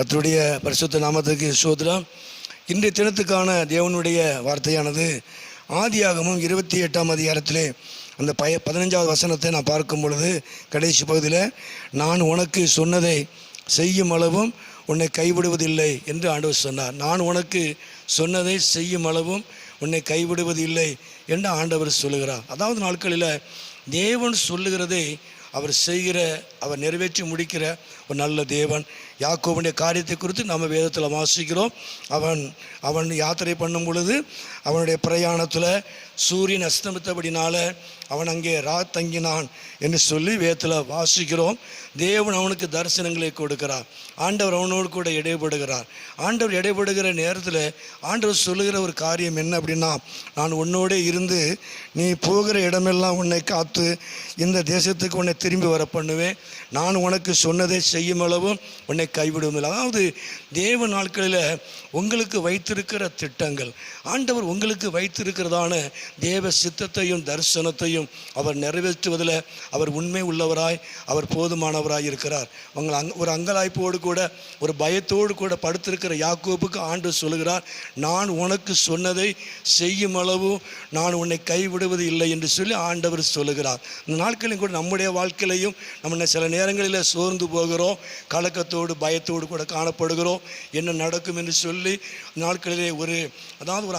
கர்த்தருடைய பரிசுத்த நாமத்துக்கு ஸ்தோத்திரம். இன்றைய தினத்துக்கான தேவனுடைய வார்த்தையானது ஆதியாகமம் 28ஆம் அதிகாரத்திலே அந்த 15வது வசனத்தை நான் பார்க்கும் பொழுது கடைசி பகுதியில், நான் உனக்கு சொன்னதை செய்யும் அளவும் உன்னை கைவிடுவதில்லை என்று ஆண்டவர் சொன்னார். நான் உனக்கு சொன்னதை செய்யும் அளவும் உன்னை கைவிடுவதில்லை என்று ஆண்டவர் சொல்லுகிறார். அதாவது நாட்களில் தேவன் சொல்லுகிறதை அவர் செய்கிற, அவர் நிறைவேற்றி முடிக்கிற ஒரு நல்ல தேவன். யாக்கோபுடைய காரியத்தை குறித்து நம்ம வேதத்தில் வாசிக்கிறோம். அவன் யாத்திரை பண்ணும் பொழுது அவனுடைய பிரயாணத்தில் சூரியன் அஸ்தமித்தபடினால அவன் அங்கே தங்கினான் என்று சொல்லி வேதத்தில் வாசிக்கிறோம். தேவன் அவனுக்கு தரிசனங்களை கொடுக்கிறார். ஆண்டவர் அவனோடு கூட இடைபடுகிறார். ஆண்டவர் இடைபடுகிற நேரத்தில் ஆண்டவர் சொல்லுகிற ஒரு காரியம் என்ன அப்படின்னா, நான் உன்னோடே இருந்து நீ போகிற இடமெல்லாம் உன்னை காத்து இந்த தேசத்துக்கு உன்னை திரும்பி வர பண்ணுவேன். நான் உனக்கு சொன்னதை செய்யும் அளவும் உன்னை கைவிடுவதில்லை. அதாவது தேவ நாட்களில் உங்களுக்கு வைத்திருக்கிற திட்டங்கள், ஆண்டவர் உங்களுக்கு வைத்திருக்கிறதான தேவ சித்தத்தையும் தரிசனத்தையும் அவர் நிறைவேற்றுவதில் அவர் உண்மை உள்ளவராய், அவர் போதுமானவராய் இருக்கிறார். ஒரு அங்கலாய்ப்போடு கூட, ஒரு பயத்தோடு கூட படுத்திருக்கிற யாக்கோபுக்கு ஆண்டவர் சொல்லுகிறார், நான் உனக்கு சொன்னதை செய்யும் அளவு நான் உன்னை கைவிடுவது இல்லை என்று சொல்லி ஆண்டவர் சொல்லுகிறார். இந்த நாட்களிலும் கூட நம்முடைய வாழ்க்கையிலையும் நம்ம சில நேரங்களில் சோர்ந்து போகிறோம், கலக்கத்தோடு பயத்தோடு கூட காணப்படுகிறோம். என்ன நடக்கும் என்று சொல்லி நாட்களிலே ஒரு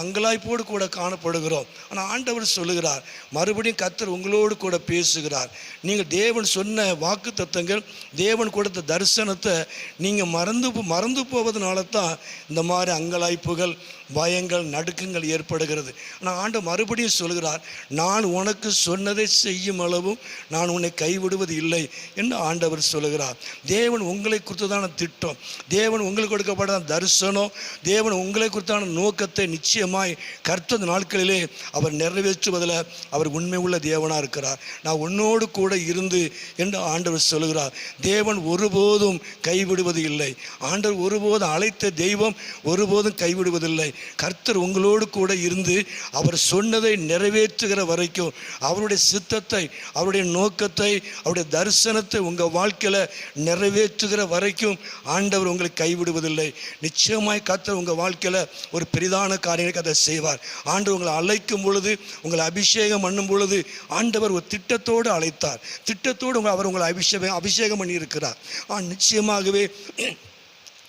அங்கலாய்ப்போடு கூட காணப்படுகிறோம். ஆனால் ஆண்டவர் சொல்லுகிறார், மறுபடியும் கர்த்தர் உங்களோடு கூட பேசுகிறார். நீங்கள் தேவன் சொன்ன வாக்கு தத்தங்கள், தேவன் கொடுத்த தரிசனத்தை நீங்கள் மறந்து போவதனால தான் இந்த மாதிரி அங்கலாய்ப்புகள், பயங்கள், நடுக்கங்கள் ஏற்படுகிறது. ஆனால் ஆண்டவர் மறுபடியும் சொல்கிறார், நான் உனக்கு சொன்னதை செய்யும் அளவும் நான் உன்னை கைவிடுவது இல்லை என்று ஆண்டவர் சொல்லுகிறார். தேவன் உங்களை குறித்ததான திட்டம், தேவன் உங்களுக்கு கொடுக்கப்பட்ட தரிசனம், தேவன் உங்களை குறித்தான நோக்கத்தை நிச்சயமாய் கர்த்தர் நாட்களிலே அவர் நிறைவேற்றுவதில் அவர் உண்மை உள்ள தேவனாக இருக்கிறார். நான் உன்னோடு கூட இருந்து என்று ஆண்டவர் சொல்லுகிறார். தேவன் ஒருபோதும் கைவிடுவது இல்லை. ஆண்டவர் ஒருபோதும் அழைத்த தெய்வம் ஒருபோதும் கைவிடுவதில்லை. கர்த்தர் உங்களோடு கூட இருந்து அவர் சொன்னதை நிறைவேற்றுகிற வரைக்கும், அவருடைய சித்தத்தை, அவருடைய நோக்கத்தை, அவருடைய தரிசனத்தை உங்கள் வாழ்க்கையில் நிறைவேற்றுகிற வரைக்கும் ஆண்டவர் உங்களை கைவிடுவதில்லை. நிச்சயமாய் கர்த்தர் உங்கள் வாழ்க்கையில் ஒரு பெரிதான காரியங்களை அதை செய்வார். ஆண்டவர் உங்களை அழைக்கும் பொழுது, உங்களை அபிஷேகம் பண்ணும் பொழுது ஆண்டவர் ஒரு திட்டத்தோடு அழைத்தார். திட்டத்தோடு அவர் உங்களை அபிஷேகம் பண்ணி இருக்கிறார். நிச்சயமாகவே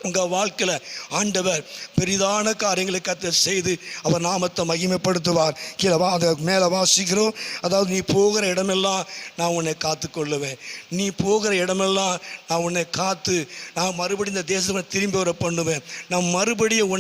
உங்கள் வாழ்க்கையில் ஆண்டவர் பெரிதான காரியங்களை கர்த்தர் செய்து அவர் நாமத்தை மகிமைப்படுத்துவார். கீழே மேலே வாசிக்கிறோம். அதாவது நீ போகிற இடமெல்லாம் நான் உன்னை காத்து கொள்ளுவேன். நீ போகிற இடமெல்லாம் நான் உன்னை காத்து, நான் மறுபடியும் இந்த தேசத்தை திரும்பி வர பண்ணுவேன். நான் மறுபடியும்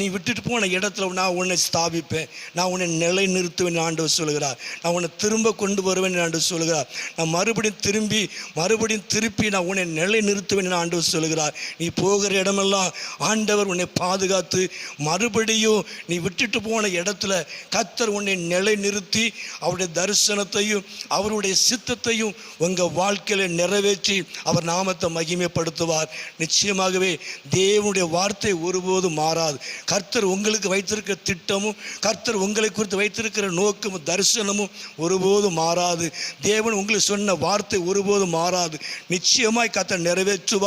நீ விட்டுட்டு போன இடத்துல நான் உன்னை ஸ்தாபிப்பேன். நான் உன்னை நிலை நிறுத்துவேன் ஆண்டவர் சொல்கிறார். நான் உன்னை திரும்ப கொண்டு வருவேன் ஆண்டவர் சொல்கிறார். நான் மறுபடியும் திருப்பி நான் உன்னை நிலை நிறுத்துவேன் ஆண்டவர் சொல்லுகிறார். நீ போகிற இடமெல்லாம் ஆண்டவர் உன்னை பாதுகாத்து, மறுபடியும் நீ விட்டுட்டு போன இடத்துல கர்த்தர் உன்னை நிலை நிறுத்தி அவருடைய தரிசனத்தையும் அவருடைய சித்தத்தையும் உங்க வாழ்க்கையில நிறைவேற்றி அவர் நாமத்தை மகிமைப்படுத்துவார். நிச்சயமாகவே தேவனுடைய வார்த்தை ஒருபோதும் மாறாது. கர்த்தர் உங்களுக்கு வைத்திருக்கிற திட்டமும், கர்த்தர் உங்களை குறித்து வைத்திருக்கிற நோக்கமும் தரிசனமும் ஒருபோதும் மாறாது. தேவன் உங்களுக்கு சொன்ன வார்த்தை ஒருபோதும் மாறாது. நிச்சயமாய் கர்த்தர் நிறைவேற்றுவார்.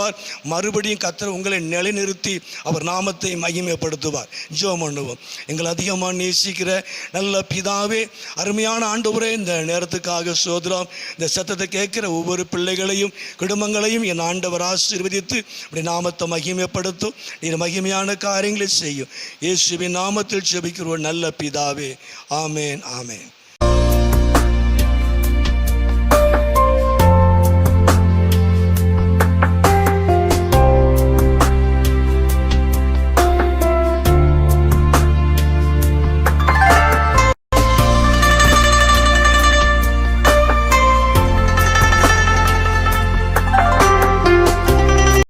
மறுபடியும் கர்த்தர் உங்களை நிலைநிறுத்தி அவர் நாமத்தை மகிமைப்படுத்துவார். ஜெபம் பண்ணுவோம். எங்களை அதிகமாக நேசிக்கிற நல்ல பிதாவே, அருமையான ஆண்டவரே, இந்த நேரத்துக்காக ஸ்தோத்திரம். இந்த சத்தத்தை கேட்கிற ஒவ்வொரு பிள்ளைகளையும் குடும்பங்களையும் என் ஆண்டவர் ஆசீர்வதித்து அப்படி நாமத்தை மகிமைப்படுத்தும். நீர் மகிமையான காரியங்களை செய்யும். இயேசுவின் நாமத்தில் ஜெபிக்கிறோம் நல்ல பிதாவே. ஆமேன், ஆமேன்.